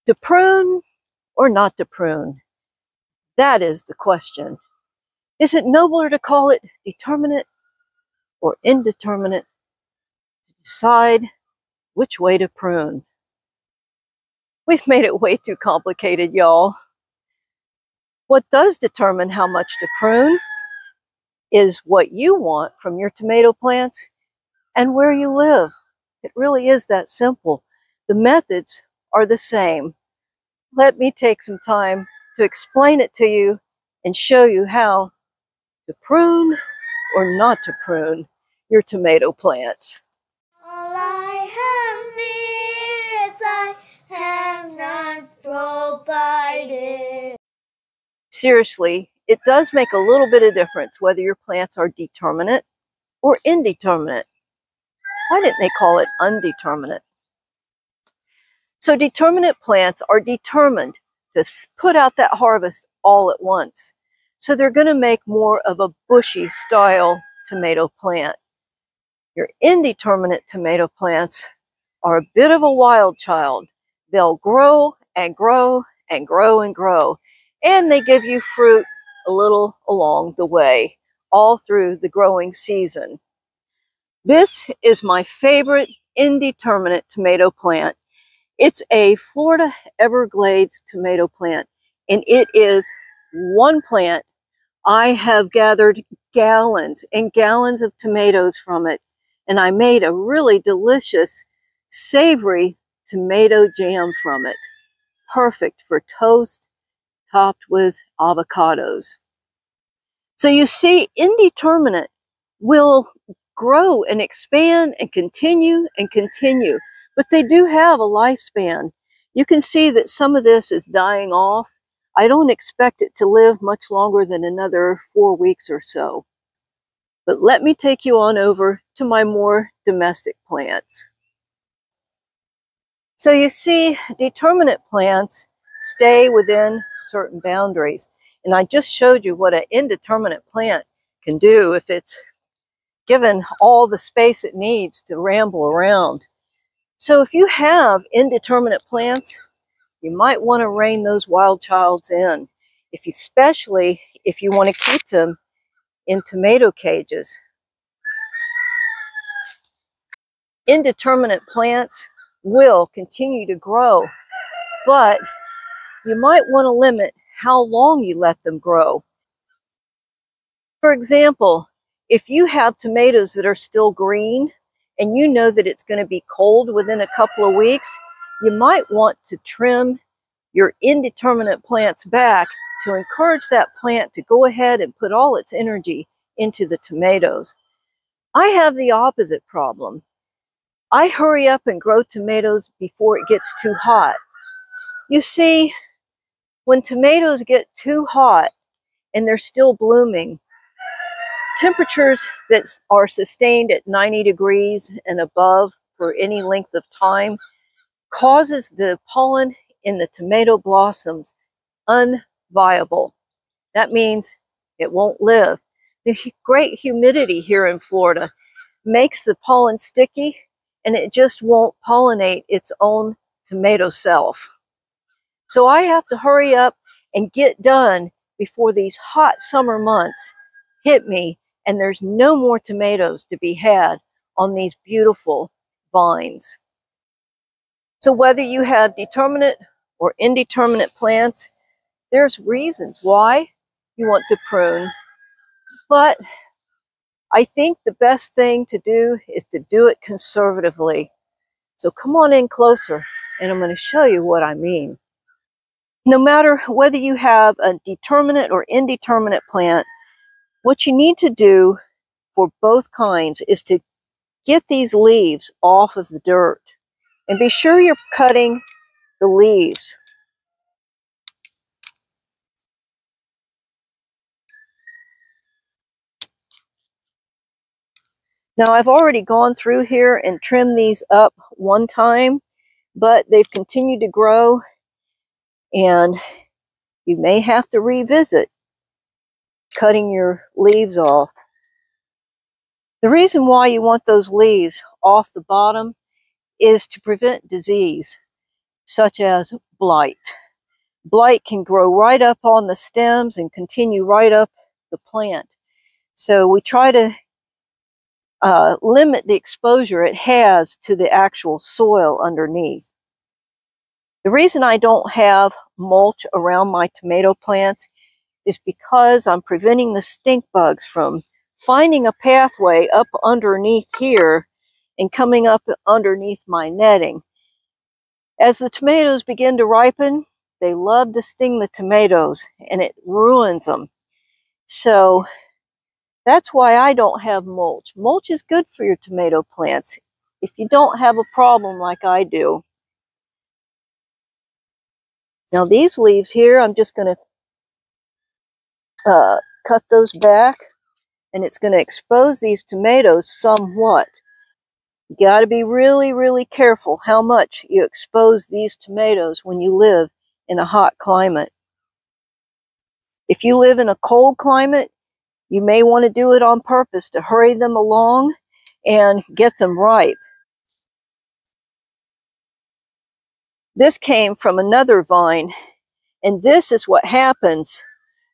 To prune or not to prune? That is the question. Is it nobler to call it determinate or indeterminate to decide which way to prune? We've made it way too complicated, y'all. What does determine how much to prune is what you want from your tomato plants and where you live. It really is that simple. The methods are the same. Let me take some time to explain it to you and show you how to prune or not to prune your tomato plants. All I have needs, I have not provided. Seriously, it does make a little bit of difference whether your plants are determinate or indeterminate. Why didn't they call it undeterminate? So determinate plants are determined to put out that harvest all at once. So they're going to make more of a bushy style tomato plant. Your indeterminate tomato plants are a bit of a wild child. They'll grow and grow and grow and grow, and they give you fruit a little along the way, all through the growing season. This is my favorite indeterminate tomato plant. It's a Florida Everglades tomato plant, and it is one plant. I have gathered gallons and gallons of tomatoes from it, and I made a really delicious, savory tomato jam from it. Perfect for toast, topped with avocados. So you see, indeterminate will grow and expand and continue, but they do have a lifespan. You can see that some of this is dying off. I don't expect it to live much longer than another 4 weeks or so. But let me take you on over to my more domestic plants. So you see, determinate plants stay within certain boundaries. And I just showed you what an indeterminate plant can do if it's given all the space it needs to ramble around. So if you have indeterminate plants, you might want to rein those wild childs in, especially if you want to keep them in tomato cages. Indeterminate plants will continue to grow, but you might want to limit how long you let them grow. For example, if you have tomatoes that are still green and you know that it's going to be cold within a couple of weeks, you might want to trim your indeterminate plants back to encourage that plant to go ahead and put all its energy into the tomatoes. I have the opposite problem. I hurry up and grow tomatoes before it gets too hot. You see, when tomatoes get too hot and they're still blooming, temperatures that are sustained at 90 degrees and above for any length of time causes the pollen in the tomato blossoms unviable. That means it won't live. The great humidity here in Florida makes the pollen sticky, and it just won't pollinate its own tomato self. So I have to hurry up and get done before these hot summer months hit me and there's no more tomatoes to be had on these beautiful vines. So whether you have determinate or indeterminate plants, there's reasons why you want to prune. But I think the best thing to do is to do it conservatively. So come on in closer and I'm going to show you what I mean. No matter whether you have a determinate or indeterminate plant, what you need to do for both kinds is to get these leaves off of the dirt. And be sure you're cutting the leaves. Now I've already gone through here and trimmed these up one time, but they've continued to grow and you may have to revisit cutting your leaves off. The reason why you want those leaves off the bottom is to prevent disease. such as blight. Blight can grow right up on the stems and continue right up the plant. So we try to limit the exposure it has to the actual soil underneath. The reason I don't have mulch around my tomato plants is because I'm preventing the stink bugs from finding a pathway up underneath here and coming up underneath my netting. As the tomatoes begin to ripen, they love to sting the tomatoes and it ruins them. So that's why I don't have mulch. Mulch is good for your tomato plants if you don't have a problem like I do. Now these leaves here, I'm just going to cut those back, and it's going to expose these tomatoes somewhat. You got to be really, really careful how much you expose these tomatoes when you live in a hot climate. If you live in a cold climate, you may want to do it on purpose to hurry them along and get them ripe. This came from another vine, and this is what happens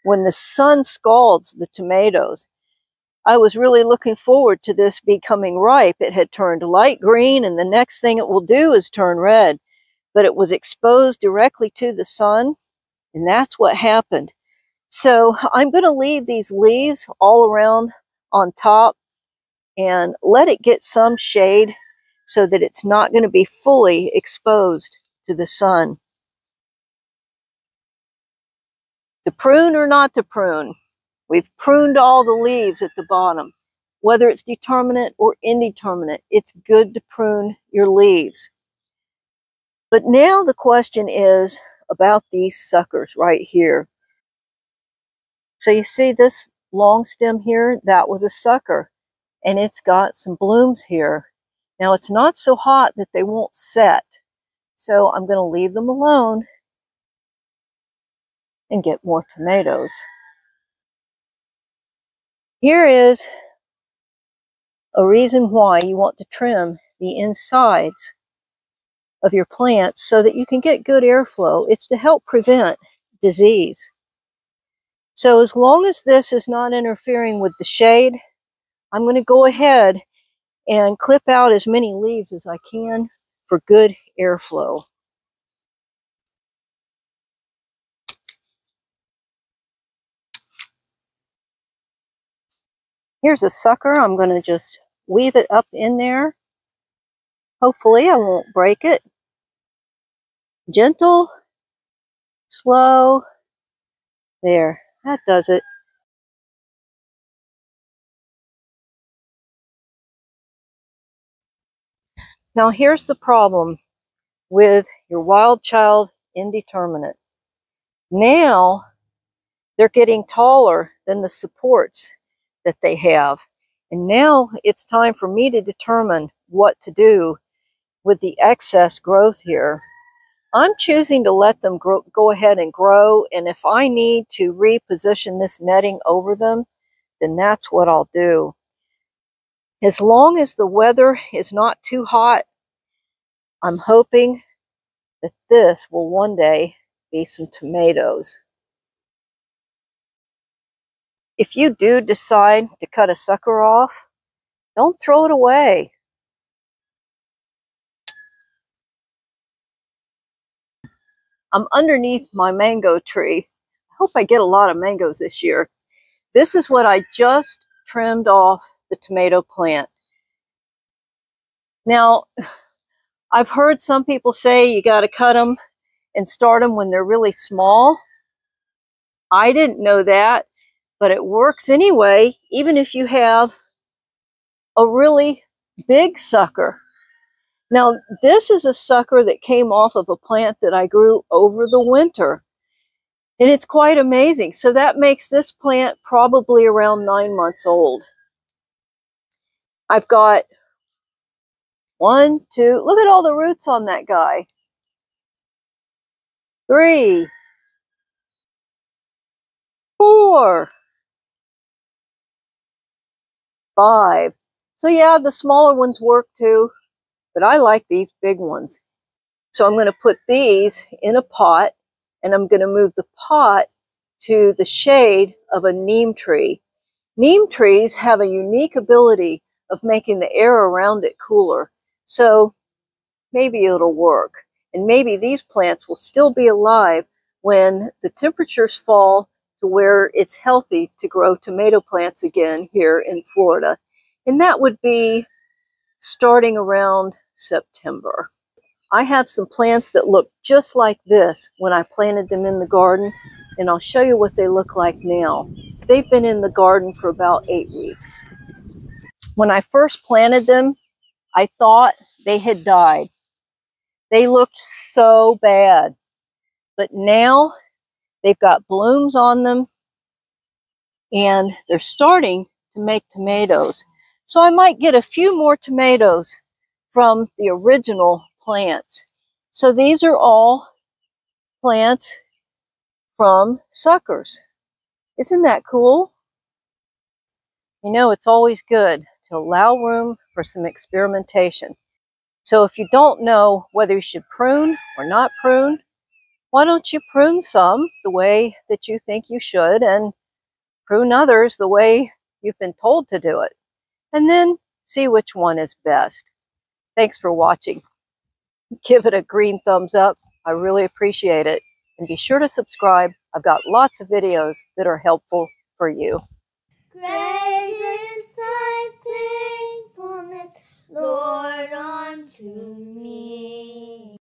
when the sun scalds the tomatoes. I was really looking forward to this becoming ripe. It had turned light green, and the next thing it will do is turn red. But it was exposed directly to the sun, and that's what happened. So I'm going to leave these leaves all around on top and let it get some shade so that it's not going to be fully exposed to the sun. To prune or not to prune, we've pruned all the leaves at the bottom. Whether it's determinate or indeterminate, it's good to prune your leaves. But now the question is about these suckers right here. So you see this long stem here? That was a sucker, and it's got some blooms here. Now it's not so hot that they won't set, so I'm going to leave them alone and get more tomatoes. Here is a reason why you want to trim the insides of your plants so that you can get good airflow. It's to help prevent disease. So as long as this is not interfering with the shade, I'm going to go ahead and clip out as many leaves as I can for good airflow. Here's a sucker. I'm going to just weave it up in there. Hopefully I won't break it. Gentle, slow. There, that does it. Now here's the problem with your wild child indeterminate. Now they're getting taller than the supports that they have. And now it's time for me to determine what to do with the excess growth here. I'm choosing to let them go ahead and grow, and if I need to reposition this netting over them, then that's what I'll do. As long as the weather is not too hot, I'm hoping that this will one day be some tomatoes. If you do decide to cut a sucker off, don't throw it away. I'm underneath my mango tree. I hope I get a lot of mangoes this year. This is what I just trimmed off the tomato plant. Now, I've heard some people say you got to cut them and start them when they're really small. I didn't know that, but it works anyway, even if you have a really big sucker. Now, this is a sucker that came off of a plant that I grew over the winter, and it's quite amazing. So that makes this plant probably around 9 months old. I've got 1, 2, look at all the roots on that guy. 3, 4, 5. So yeah, the smaller ones work too, but I like these big ones. So I'm going to put these in a pot, and I'm going to move the pot to the shade of a neem tree. Neem trees have a unique ability of making the air around it cooler. So maybe it'll work. And maybe these plants will still be alive when the temperatures fall to where it's healthy to grow tomato plants again here in Florida. And that would be starting around September. I have some plants that look just like this when I planted them in the garden, and I'll show you what they look like now. They've been in the garden for about 8 weeks. When I first planted them, I thought they had died. They looked so bad, but now they've got blooms on them and they're starting to make tomatoes. So I might get a few more tomatoes from the original plants. So these are all plants from suckers. Isn't that cool? You know, it's always good to allow room for some experimentation. So if you don't know whether you should prune or not prune, why don't you prune some the way that you think you should and prune others the way you've been told to do it, and then see which one is best. Thanks for watching. Give it a green thumbs up. I really appreciate it. And be sure to subscribe. I've got lots of videos that are helpful for you. Great is thy faithfulness, Lord, unto me.